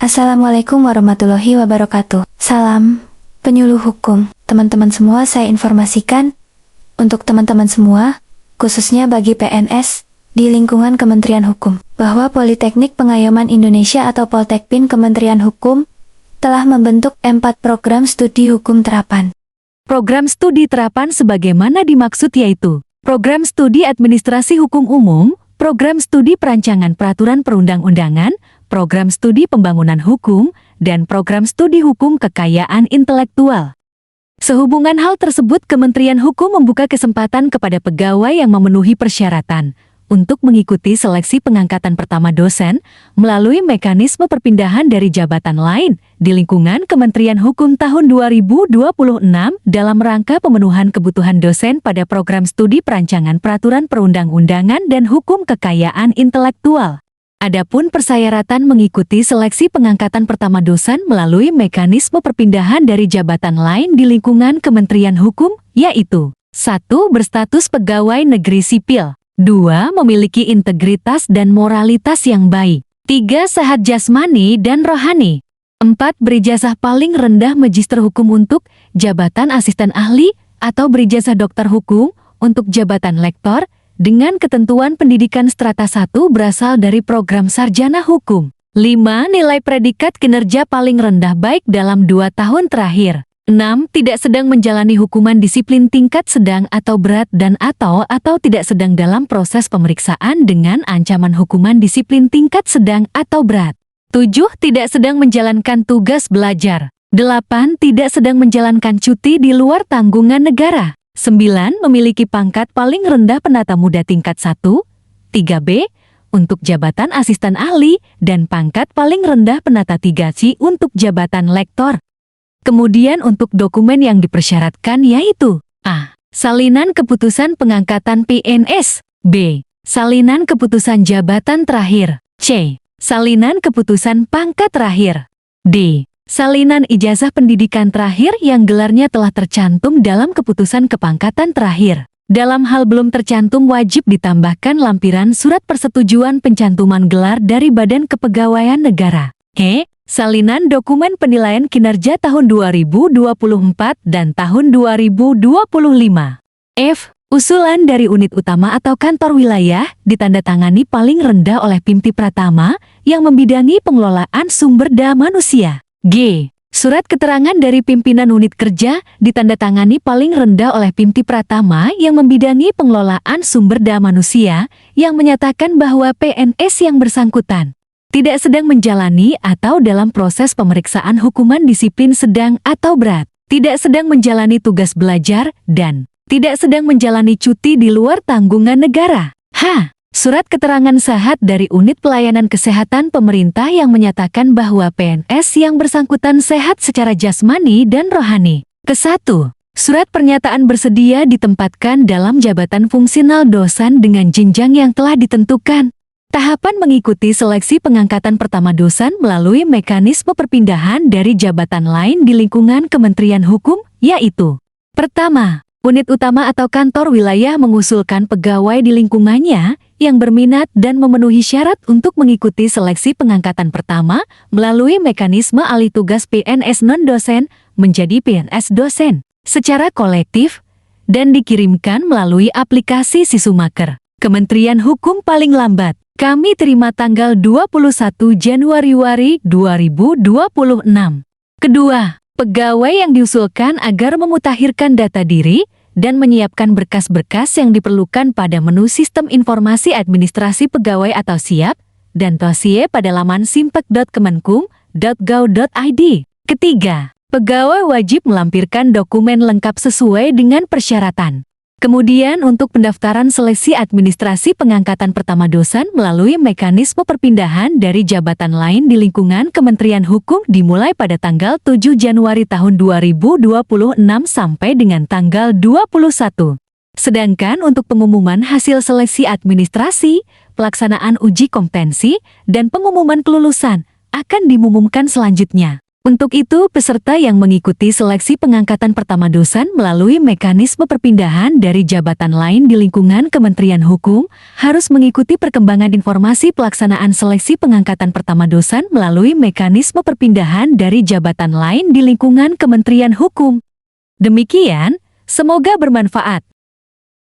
Assalamualaikum warahmatullahi wabarakatuh. Salam penyuluh hukum. Teman-teman semua, saya informasikan untuk teman-teman semua, khususnya bagi PNS di lingkungan Kementerian Hukum, bahwa Politeknik Pengayoman Indonesia atau Poltekpin Kementerian Hukum telah membentuk 4 program studi hukum terapan. Program studi terapan sebagaimana dimaksud yaitu Program Studi Administrasi Hukum Umum, Program Studi Perancangan Peraturan Perundang-undangan, Program Studi Pembangunan Hukum, dan Program Studi Hukum Kekayaan Intelektual. Sehubungan hal tersebut, Kementerian Hukum membuka kesempatan kepada pegawai yang memenuhi persyaratan untuk mengikuti seleksi pengangkatan pertama dosen melalui mekanisme perpindahan dari jabatan lain di lingkungan Kementerian Hukum tahun 2026 dalam rangka pemenuhan kebutuhan dosen pada program studi perancangan peraturan perundang-undangan dan hukum kekayaan intelektual. Adapun persyaratan mengikuti seleksi pengangkatan pertama dosen melalui mekanisme perpindahan dari jabatan lain di lingkungan Kementerian Hukum, yaitu 1. Berstatus pegawai negeri sipil, 2. Memiliki integritas dan moralitas yang baik, 3. Sehat jasmani dan rohani, 4. Berijazah paling rendah Magister Hukum untuk jabatan asisten ahli atau berijazah doktor hukum untuk jabatan lektor, dengan ketentuan pendidikan strata 1 berasal dari program sarjana hukum. 5. Nilai predikat kinerja paling rendah baik dalam 2 tahun terakhir. 6. Tidak sedang menjalani hukuman disiplin tingkat sedang atau berat dan atau tidak sedang dalam proses pemeriksaan dengan ancaman hukuman disiplin tingkat sedang atau berat. 7. Tidak sedang menjalankan tugas belajar. 8. Tidak sedang menjalankan cuti di luar tanggungan negara. 9. Memiliki pangkat paling rendah penata muda tingkat 1, 3B, untuk jabatan asisten ahli, dan pangkat paling rendah penata 3C untuk jabatan lektor. Kemudian untuk dokumen yang dipersyaratkan yaitu A. Salinan keputusan pengangkatan PNS, B. Salinan keputusan jabatan terakhir, C. Salinan keputusan pangkat terakhir, D. Salinan ijazah pendidikan terakhir yang gelarnya telah tercantum dalam keputusan kepangkatan terakhir. Dalam hal belum tercantum wajib ditambahkan lampiran surat persetujuan pencantuman gelar dari Badan Kepegawaian Negara. E. Salinan dokumen penilaian kinerja tahun 2024 dan tahun 2025. F. Usulan dari unit utama atau kantor wilayah ditandatangani paling rendah oleh Pimpi Pratama yang membidangi pengelolaan sumber daya manusia. G. Surat keterangan dari pimpinan unit kerja ditandatangani paling rendah oleh Pimpi Pratama yang membidangi pengelolaan sumber daya manusia yang menyatakan bahwa PNS yang bersangkutan tidak sedang menjalani atau dalam proses pemeriksaan hukuman disiplin sedang atau berat, tidak sedang menjalani tugas belajar, dan tidak sedang menjalani cuti di luar tanggungan negara. H. Surat keterangan sehat dari unit pelayanan kesehatan pemerintah yang menyatakan bahwa PNS yang bersangkutan sehat secara jasmani dan rohani. Ke-1. Surat pernyataan bersedia ditempatkan dalam jabatan fungsional dosen dengan jenjang yang telah ditentukan. Tahapan mengikuti seleksi pengangkatan pertama dosen melalui mekanisme perpindahan dari jabatan lain di lingkungan Kementerian Hukum, yaitu: Pertama, unit utama atau kantor wilayah mengusulkan pegawai di lingkungannya yang berminat dan memenuhi syarat untuk mengikuti seleksi pengangkatan pertama melalui mekanisme alih tugas PNS non-dosen menjadi PNS dosen secara kolektif dan dikirimkan melalui aplikasi Sisumaker. Kementerian Hukum paling lambat kami terima tanggal 21 Januari 2026. Kedua, pegawai yang diusulkan agar memutakhirkan data diri dan menyiapkan berkas-berkas yang diperlukan pada menu Sistem Informasi Administrasi Pegawai atau SIAP dan dosie pada laman simpek.kemenkum.go.id. Ketiga, pegawai wajib melampirkan dokumen lengkap sesuai dengan persyaratan. Kemudian untuk pendaftaran seleksi administrasi pengangkatan pertama dosen melalui mekanisme perpindahan dari jabatan lain di lingkungan Kementerian Hukum dimulai pada tanggal 7 Januari tahun 2026 sampai dengan tanggal 21. Sedangkan untuk pengumuman hasil seleksi administrasi, pelaksanaan uji kompetensi, dan pengumuman kelulusan akan diumumkan selanjutnya. Untuk itu, peserta yang mengikuti seleksi pengangkatan pertama dosen melalui mekanisme perpindahan dari jabatan lain di lingkungan Kementerian Hukum harus mengikuti perkembangan informasi pelaksanaan seleksi pengangkatan pertama dosen melalui mekanisme perpindahan dari jabatan lain di lingkungan Kementerian Hukum. Demikian, semoga bermanfaat.